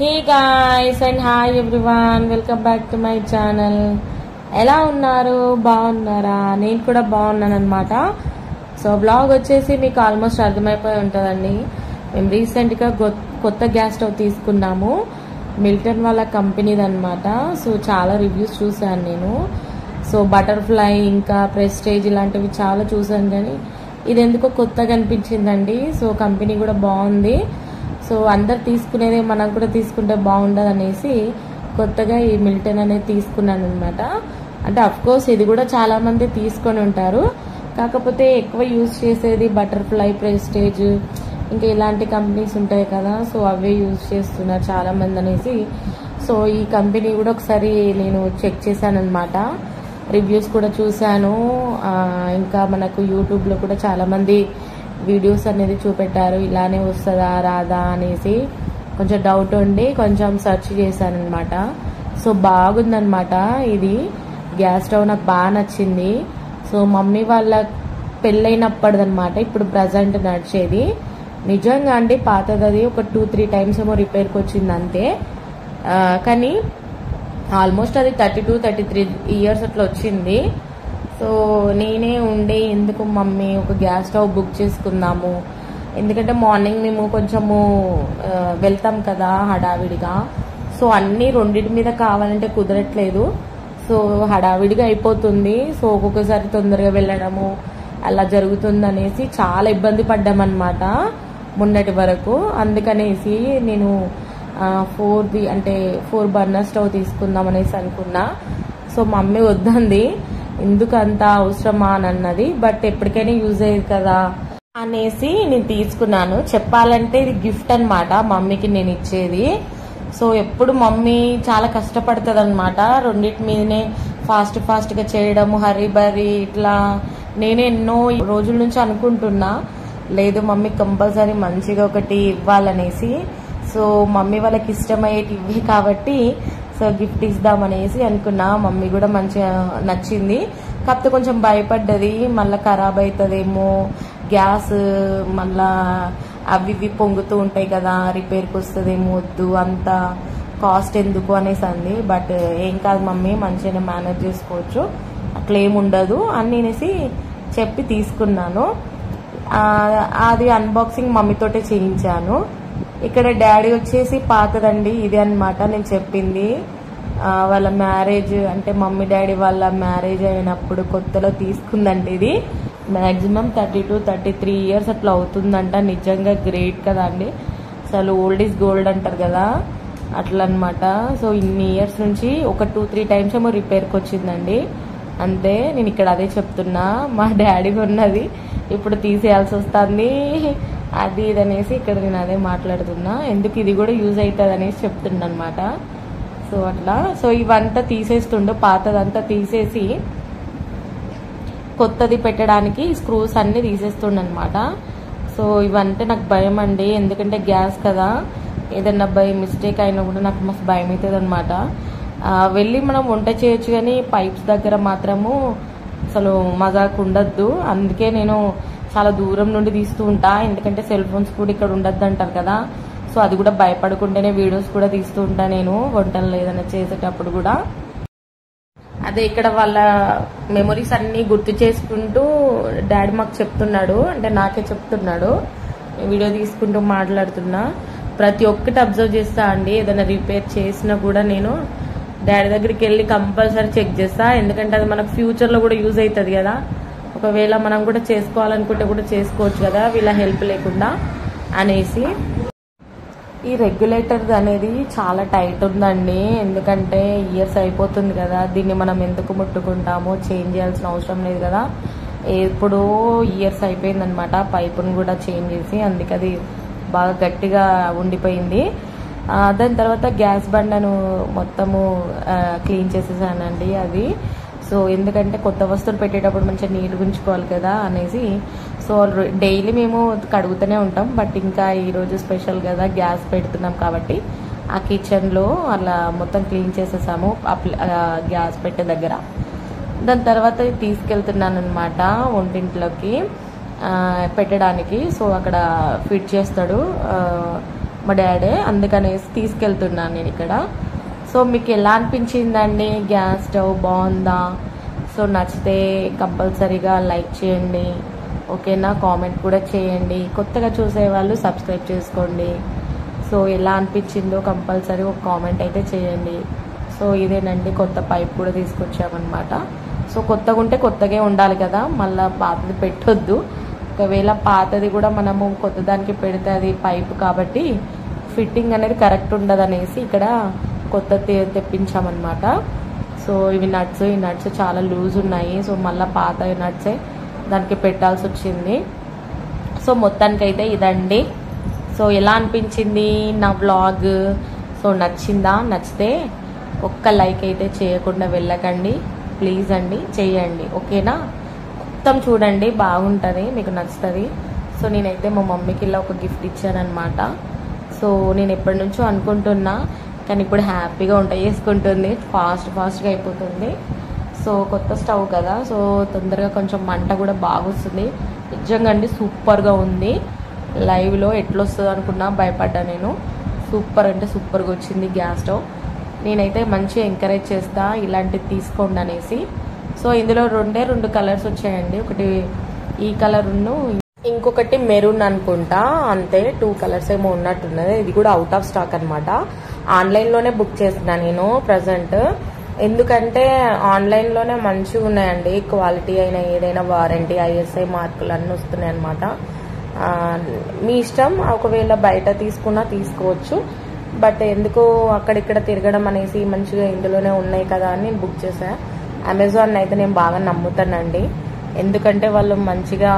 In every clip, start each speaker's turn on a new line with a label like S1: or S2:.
S1: Hey guys and hi everyone, welcome back to my channel. ఎలా ఉన్నారు? బాగున్నారా? నేను కూడా బాగున్నాను అనమాట. సో బ్లాగ్ వచ్చేసి మీకు ఆల్మోస్ట్ అర్థమైపోయి ఉంటుందండి. మేము రీసెంట్గా కొత్త గ్యాస్ స్టవ్ తీసుకున్నాము, మిల్టన్ వాళ్ళ కంపెనీది అనమాట. సో చాలా రివ్యూస్ చూసాను నేను. సో బటర్ఫ్లై ఇంకా ప్రెస్టేజ్ ఇలాంటివి చాలా చూసాను, కానీ ఇది ఎందుకో కొత్తగా అనిపించిందండి. సో కంపెనీ కూడా బాగుంది. సో అందరు తీసుకునేదే మనం కూడా తీసుకుంటే బాగుండదు అనేసి కొత్తగా ఈ మిల్టన్ అనేది తీసుకున్నాను అనమాట. అంటే అఫ్కోర్స్ ఇది కూడా చాలా మంది తీసుకొని ఉంటారు, కాకపోతే ఎక్కువ యూజ్ చేసేది బటర్ఫ్లై, ప్రెస్టేజ్ ఇంకా ఇలాంటి కంపెనీస్ ఉంటాయి కదా. సో అవే యూజ్ చేస్తున్నారు చాలా మంది అనేసి సో ఈ కంపెనీ కూడా ఒకసారి నేను చెక్ చేశాను అనమాట. రివ్యూస్ కూడా చూశాను. ఇంకా మనకు యూట్యూబ్లో కూడా చాలామంది వీడియోస్ అనేది చూపెట్టారు, ఇలానే వస్తుందా రాదా అనేసి. కొంచెం డౌట్ ఉండి కొంచెం సెర్చ్ చేశాను అనమాట. సో బాగుందనమాట. ఇది గ్యాస్ స్టవ్ నాకు బాగా నచ్చింది. సో మమ్మీ వాళ్ళ పెళ్ళైనప్పటిదనమాట, ఇప్పుడు ప్రజెంట్ నడిచేది. నిజంగా అండి పాతది ఒక 2-3 టైమ్స్ ఏమో రిపేర్కి వచ్చింది అంతే. కానీ ఆల్మోస్ట్ అది 32-33 ఇయర్స్ అట్లా వచ్చింది. సో నేనే ఉండే ఎందుకు మమ్మీ ఒక గ్యాస్ స్టవ్ బుక్ చేసుకుందాము, ఎందుకంటే మార్నింగ్ మేము కొంచెము వెళ్తాం కదా హడావిడిగా. సో అన్నీ రెండింటి మీద కావాలంటే కుదరట్లేదు. సో హడావిడిగా అయిపోతుంది. సో ఒక్కొక్కసారి తొందరగా వెళ్ళడము అలా జరుగుతుంది అనేసి చాలా ఇబ్బంది పడ్డామన్నమాట మొన్నటి వరకు. అందుకనేసి నేను 4 బర్నర్ స్టవ్ తీసుకుందాం అనేసి అనుకున్నా. సో మమ్మీ వద్దంది, ఎందుకు అంత అవసరమా అని అన్నది. బట్ ఎప్పటికైనా యూజ్ అయ్యేది కదా అనేసి నేను తీసుకున్నాను. చెప్పాలంటే ఇది గిఫ్ట్ అనమాట మమ్మీకి నేను ఇచ్చేది. సో ఎప్పుడు మమ్మీ చాలా కష్టపడుతుంది అనమాట రెండింటి మీదనే ఫాస్ట్గా చేయడము, హరీ బరీ ఇట్లా. నేను ఎన్నో రోజుల నుంచి అనుకుంటున్నా, లేదు మమ్మీ కంపల్సరీ మంచిగా ఒకటి ఇవ్వాలనేసి. సో మమ్మీ వాళ్ళకి ఇష్టమయ్యేటి ఇవి కాబట్టి సో గిఫ్ట్ ఇద్దామనేసి అనుకున్నా. మమ్మీ కూడా మంచిగా నచ్చింది, కాకపోతే కొంచెం భయపడ్డది మళ్ళీ ఖరాబ్ అవుతుందేమో, గ్యాస్ మళ్ళా అవి ఇవి పొంగుతూ ఉంటాయి కదా, రిపేర్కి వస్తుందేమో, వద్దు అంత కాస్ట్ ఎందుకు అనేసి అంది. బట్ ఏం కాదు మమ్మీ, మంచిగానే మేనేజ్ చేసుకోవచ్చు, అట్లా ఏముండదు అని అనేసి చెప్పి తీసుకున్నాను. అది అన్బాక్సింగ్ మమ్మీతోటే చేయించాను. ఇక్కడ డాడీ వచ్చేసి పాతదండి ఇది అనమాట నేను చెప్పింది. వాళ్ళ మ్యారేజ్ అంటే మమ్మీ డాడీ వాళ్ళ మ్యారేజ్ అయినప్పుడు కొత్తలో తీసుకుందండి ఇది. మ్యాక్సిమం 32-33 ఇయర్స్ అట్లా అవుతుందంట. నిజంగా గ్రేట్ కదా అండి, అసలు ఓల్డ్ ఈజ్ గోల్డ్ అంటారు కదా, అట్లా అనమాట. సో ఇన్ని ఇయర్స్ నుంచి ఒక 2-3 టైమ్స్ ఏమో రిపేర్కి వచ్చిందండి అంతే. నేను ఇక్కడ అదే చెప్తున్నా, మా డాడీ ఉన్నది ఇప్పుడు తీసేయాల్సి వస్తుంది అది ఇది అనేసి ఇక్కడ నేను అదే మాట్లాడుతున్నా. ఎందుకు ఇది కూడా యూజ్ అవుతుంది అనేసి చెప్తున్నా అనమాట. సో అట్లా సో ఇవంతా తీసేస్తుండు, పాతదంతా తీసేసి కొత్తది పెట్టడానికి స్క్రూస్ అన్ని తీసేస్తుండ అనమాట. సో ఇవంటే నాకు భయం అండి, ఎందుకంటే గ్యాస్ కదా, ఏదన్నా మిస్టేక్ అయినా కూడా నాకు మస్తు భయం అవుతుంది అనమాట. వెళ్ళి మనం వంట చేయొచ్చు, కానీ పైప్స్ దగ్గర మాత్రము అసలు మజాకు ఉండద్దు. అందుకే నేను చాలా దూరం నుండి తీస్తూ ఉంటా, ఎందుకంటే సెల్ ఫోన్స్ కూడా ఇక్కడ ఉండద్దు అంటారు కదా. సో అది కూడా భయపడుకుంటేనే వీడియోస్ కూడా తీస్తూ ఉంటా నేను వంటలు ఏదైనా చేసేటప్పుడు కూడా. అదే ఇక్కడ వాళ్ళ మెమొరీస్ అన్ని గుర్తు చేసుకుంటూ డాడీ మాకు చెప్తున్నాడు, అంటే నాకే చెప్తున్నాడు, వీడియో తీసుకుంటూ మాట్లాడుతున్నా. ప్రతి ఒక్కటి అబ్జర్వ్ చేస్తా అండి. ఏదైనా రిపేర్ చేసినా కూడా నేను డాడీ దగ్గరికి వెళ్ళి కంపల్సరీ చెక్ చేస్తా, ఎందుకంటే అది మనకు ఫ్యూచర్లో కూడా యూజ్ అవుతుంది కదా. ఒకవేళ మనం కూడా చేసుకోవాలనుకుంటే కూడా చేసుకోవచ్చు కదా వీళ్ళ హెల్ప్ లేకుండా అనేసి. ఈ రెగ్యులేటర్ అనేది చాలా టైట్ ఉందండి, ఎందుకంటే ఇయర్స్ అయిపోతుంది కదా, దీన్ని మనం ఎందుకు ముట్టుకుంటామో, చేంజ్ చేయాల్సిన అవసరం లేదు కదా. ఎప్పుడో ఇయర్స్ అయిపోయిందనమాట పైపును కూడా చేంజ్ చేసి, అందుకే అది బాగా గట్టిగా ఉండిపోయింది. దాని తర్వాత గ్యాస్ బండను మొత్తము క్లీన్ చేసేసానండి అది. సో ఎందుకంటే కొత్త వస్తువులు పెట్టేటప్పుడు మంచిగా నీళ్ళు గుంచుకోవాలి కదా అనేసి. సో డైలీ మేము కడుగుతూనే ఉంటాం, బట్ ఇంకా ఈరోజు స్పెషల్ కదా గ్యాస్ పెడుతున్నాం కాబట్టి ఆ కిచెన్లో అలా మొత్తం క్లీన్ చేసేసాము గ్యాస్ పెట్టే దగ్గర. దాని తర్వాత తీసుకెళ్తున్నాను అనమాట వంటింట్లోకి పెట్టడానికి. సో అక్కడ ఫిట్ చేస్తాడు మా డాడీ, అందుకనేసి తీసుకెళ్తున్నాను నేను ఇక్కడ. సో మీకు ఎలా అనిపించిందండి గ్యాస్ స్టవ్? బాగుందా? సో నచ్చితే కంపల్సరీగా లైక్ చేయండి, ఓకేనా? కామెంట్ కూడా చేయండి. కొత్తగా చూసేవాళ్ళు సబ్స్క్రైబ్ చేసుకోండి. సో ఎలా అనిపించిందో కంపల్సరీ ఒక కామెంట్ అయితే చేయండి. సో ఇదేనండి, కొత్త పైప్ కూడా తీసుకొచ్చామన్నమాట. సో కొత్తగా ఉంటే కొత్తగా ఉండాలి కదా, మళ్ళీ పాతది పెట్టొద్దు. ఒకవేళ పాతది కూడా మనము కొత్త దానికి పెడితే అది పైపు కాబట్టి ఫిట్టింగ్ అనేది కరెక్ట్ ఉండదు అనేసి ఇక్కడ కొత్త తెప్పించామన్నమాట. సో ఇవి నట్స్, ఈ నట్స్ చాలా లూజ్ ఉన్నాయి. సో మళ్ళీ పాత నట్సే దానికి పెట్టాల్సి వచ్చింది. సో మొత్తానికైతే ఇదండి. సో ఎలా అనిపించింది నా వ్లాగ్? సో నచ్చిందా? నచ్చితే ఒక్క లైక్ అయితే చేయకుండా వెళ్ళకండి ప్లీజ్ అండి, చేయండి, ఓకేనా? మొత్తం చూడండి, బాగుంటుంది, మీకు నచ్చుతుంది. సో నేనైతే మా మమ్మీకి ఇలా ఒక గిఫ్ట్ ఇచ్చానమాట. సో నేను ఎప్పటి నుంచో అనుకుంటున్నా, కానీ ఇప్పుడు హ్యాపీగా వంట చేసుకుంటుంది, ఫాస్ట్గా అయిపోతుంది. సో కొత్త స్టవ్ కదా, సో తొందరగా కొంచెం మంట కూడా బాగా వస్తుంది. నిజంగా అండి సూపర్గా ఉంది. లైవ్లో ఎట్లా వస్తుంది అనుకున్నా, భయపడ్డా నేను. సూపర్ అంటే సూపర్గా వచ్చింది గ్యాస్ స్టవ్. నేనైతే మంచిగా ఎంకరేజ్ చేస్తా ఇలాంటివి తీసుకోండి అనేసి. సో ఇందులో రెండు కలర్స్ వచ్చాయండి, ఒకటి ఈ కలర్ ఇంకొకటి మెరూన్ అనుకుంటా, అంతే 2 కలర్స్ ఏమో ఉన్నట్టున్నది. ఇది కూడా అవుట్ ఆఫ్ స్టాక్ అనమాట. ఆన్లైన్లోనే బుక్ చేస్తున్నా నేను ప్రజెంట్, ఎందుకంటే ఆన్లైన్లోనే మంచిగా ఉన్నాయండి, క్వాలిటీ అయినా ఏదైనా వారంటీ ISI మార్కులు అన్నీ వస్తున్నాయి అనమాట. మీ ఇష్టం, ఒకవేళ బయట తీసుకున్నా తీసుకోవచ్చు, బట్ ఎందుకు అక్కడిక్కడ తిరగడం అనేసి మంచిగా ఇందులోనే ఉన్నాయి కదా అని నేను బుక్ చేశాను. అమెజాన్ అయితే నేను బాగా నమ్ముతానండి, ఎందుకంటే వాళ్ళు మంచిగా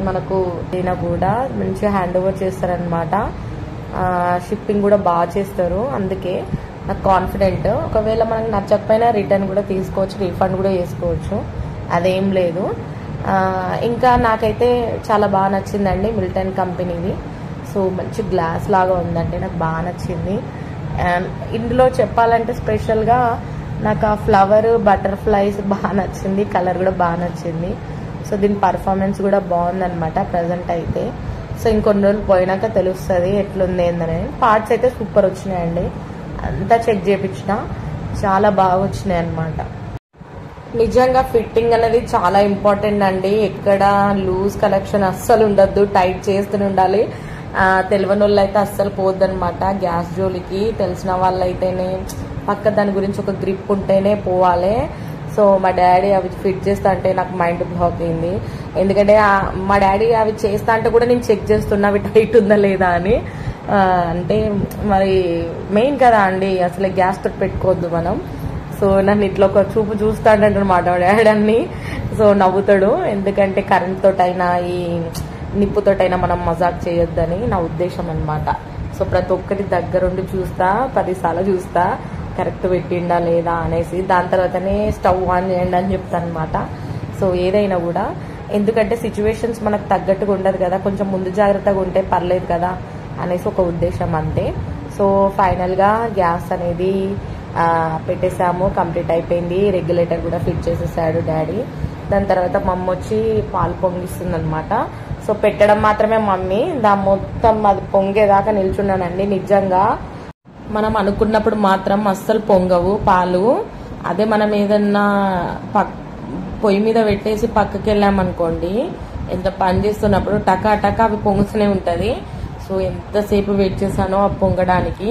S1: మనకు అయినా కూడా మంచిగా హ్యాండ్ ఓవర్ చేస్తారనమాట. షిప్పింగ్ కూడా బాగా చేస్తారు, అందుకే నాకు కాన్ఫిడెంట్. ఒకవేళ మనకు నచ్చకపోయినా రిటర్న్ కూడా తీసుకోవచ్చు, రీఫండ్ కూడా చేసుకోవచ్చు, అదేం లేదు. ఇంకా నాకైతే చాలా బాగా నచ్చిందండి మిల్టన్ కంపెనీది. సో మంచి గ్లాస్ లాగా ఉందంటే నాకు బాగా నచ్చింది. ఇందులో చెప్పాలంటే స్పెషల్గా నాకు ఆ ఫ్లవర్ బటర్ఫ్లైస్ బాగా నచ్చింది, కలర్ కూడా బాగా నచ్చింది. సో దీని పర్ఫార్మెన్స్ కూడా బాగుందన్నమాట ప్రజెంట్ అయితే. సో ఇంకొన్ని రోజులు పోయినాక తెలుస్తుంది ఎట్లుంది ఏందని. పార్ట్స్ అయితే సూపర్ వచ్చినాయండి, అంతా చెక్ చేయించిన, చాలా బాగా వచ్చినాయి అన్నమాట. నిజంగా ఫిట్టింగ్ అనేది చాలా ఇంపార్టెంట్ అండి. ఎక్కడ లూజ్ కలెక్షన్ అస్సలు ఉండద్దు, టైట్ చేస్తూనే ఉండాలి. తెలియని వాళ్ళు అయితే అస్సలు పోద్దనమాట గ్యాస్ జోలికి. తెలిసిన వాళ్ళు అయితేనే పక్క దాని గురించి ఒక గ్రిప్ ఉంటేనే పోవాలి. సో మా డాడీ అవి ఫిట్ చేస్తా అంటే నాకు మైండ్ బ్లాక్ అయింది, ఎందుకంటే మా డాడీ అవి చేస్తా అంటే కూడా నేను చెక్ చేస్తున్నా అవి టైట్ ఉందా లేదా అని. అంటే మరి మెయిన్ కదా అండి, అసలు గ్యాస్ తోటి పెట్టుకోవద్దు మనం. సో నన్ను ఇట్లా ఒక చూపు చూస్తాడనమాట మా డాడీ అన్ని. సో నవ్వుతాడు, ఎందుకంటే కరెంట్ తోటైనా ఈ నిప్పుతోటైనా మనం మజాక్ చేయొద్దని నా ఉద్దేశం అనమాట. సో ప్రతి ఒక్కటి దగ్గరుండి చూస్తా, 10 సార్లు చూస్తా కరెక్ట్ పెట్టిండా లేదా అనేసి. దాని తర్వాతనే స్టవ్ ఆన్ చేయండి అని చెప్తాను అనమాట. సో ఏదైనా కూడా, ఎందుకంటే సిచ్యువేషన్స్ మనకు తగ్గట్టుగా ఉండదు కదా, కొంచెం ముందు జాగ్రత్తగా ఉంటే పర్లేదు కదా అనేసి ఒక ఉద్దేశం అంతే. సో ఫైనల్గా గ్యాస్ అనేది పెట్టేసాము, కంప్లీట్ అయిపోయింది. రెగ్యులేటర్ కూడా ఫిట్ చేసేసాడు డాడీ. దాని తర్వాత మమ్మీ వచ్చి పాలు పొంగిస్తుంది అనమాట. సో పెట్టడం మాత్రమే మమ్మీ, దాని మొత్తం అది పొంగేదాకా నిల్చున్నానండి. నిజంగా మనం అనుకున్నప్పుడు మాత్రం అస్సలు పొంగవు పాలు. అదే మనం ఏదన్నా పొయ్యి మీద పెట్టేసి పక్కకి వెళ్ళామనుకోండి, ఎంత పని చేస్తున్నప్పుడు టకా టకా అవి పొంగుతూనే ఉంటది. సో ఎంతసేపు వెయిట్ చేశానో ఆ పొంగడానికి.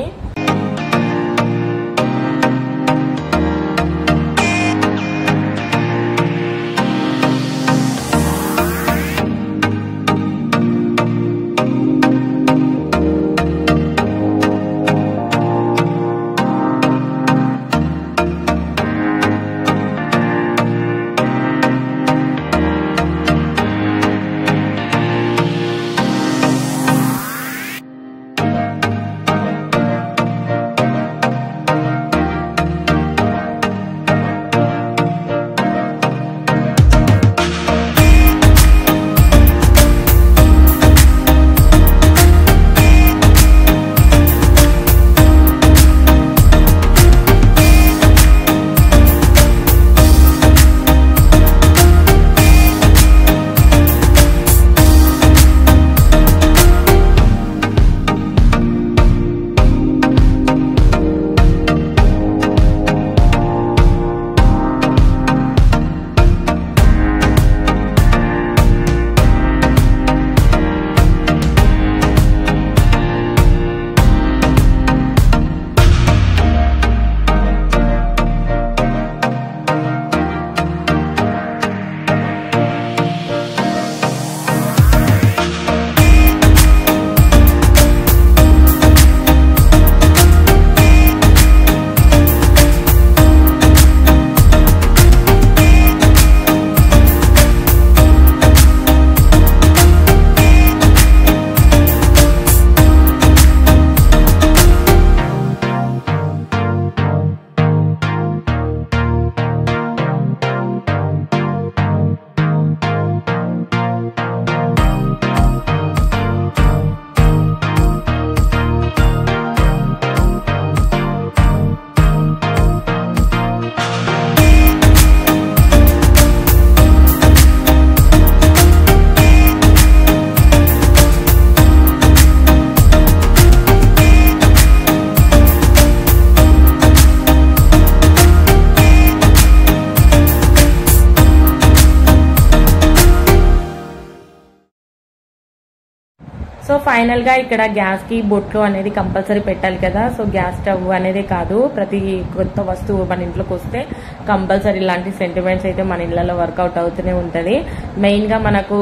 S1: సో ఫైనల్ గా ఇక్కడ గ్యాస్ కి బొట్లు అనేది కంపల్సరీ పెట్టాలి కదా. సో గ్యాస్ స్టవ్ అనేది కాదు, ప్రతి కొత్త వస్తువు మన ఇంట్లోకి వస్తే కంపల్సరీ ఇలాంటి సెంటిమెంట్స్ అయితే మన ఇళ్లలో వర్కౌట్ అవుతూనే ఉంటది. మెయిన్ గా మనకు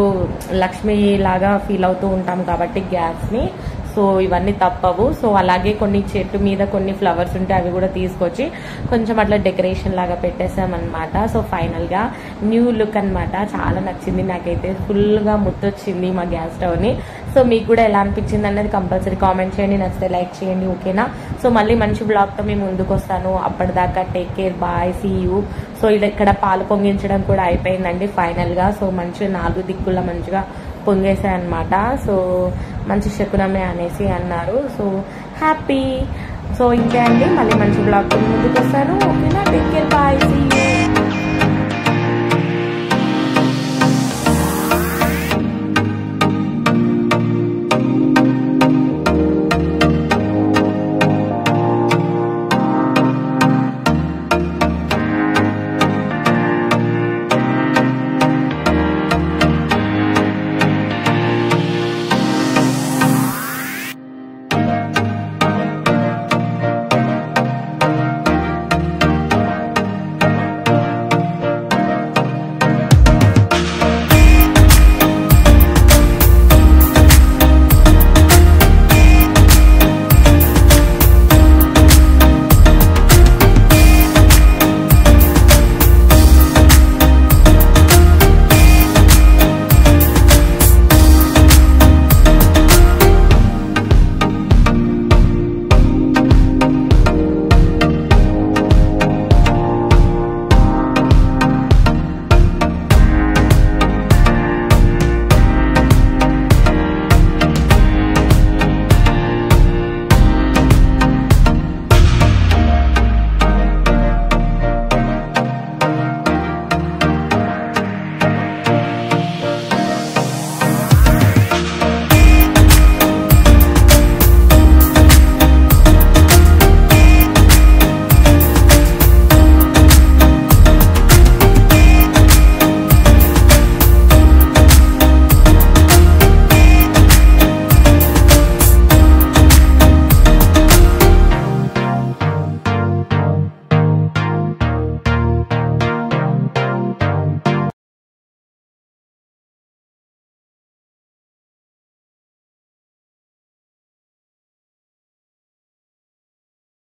S1: లక్ష్మి లాగా ఫీల్ అవుతూ ఉంటాం కాబట్టి గ్యాస్ ని. సో ఇవన్నీ తప్పవు. సో అలాగే కొన్ని చెట్టు మీద కొన్ని ఫ్లవర్స్ ఉంటే అవి కూడా తీసుకొచ్చి కొంచెం అట్లా డెకరేషన్ లాగా పెట్టేసామన్నమాట. సో ఫైనల్ గా న్యూ లుక్ అన్నమాట. చాలా నచ్చింది నాకైతే, ఫుల్ గా ముట్టొచ్చింది మా గ్యాస్ స్టవ్ ని. సో మీకు కూడా ఎలా అనిపించింది అనేది కంపల్సరీ కామెంట్ చేయండి, నచ్చితే లైక్ చేయండి, ఓకేనా. సో మళ్ళీ మంచి బ్లాగ్ తో మేము ముందుకు వస్తాను. అప్పటిదాకా take care, bye, see you. So ఇక్కడ పాలు పొంగించడం కూడా అయిపోయిందండి ఫైనల్ గా. సో మంచిగా 4 దిక్కుల మంచిగా పొంగేసాయి అనమాట. సో మంచి శకునమే అనేసి అన్నారు. So happy. సో ఇంకే అండి, మళ్ళీ మంచి బ్లాగ్ తో ముందుకు వస్తాను, ఓకేనా. Take care, bye, see you.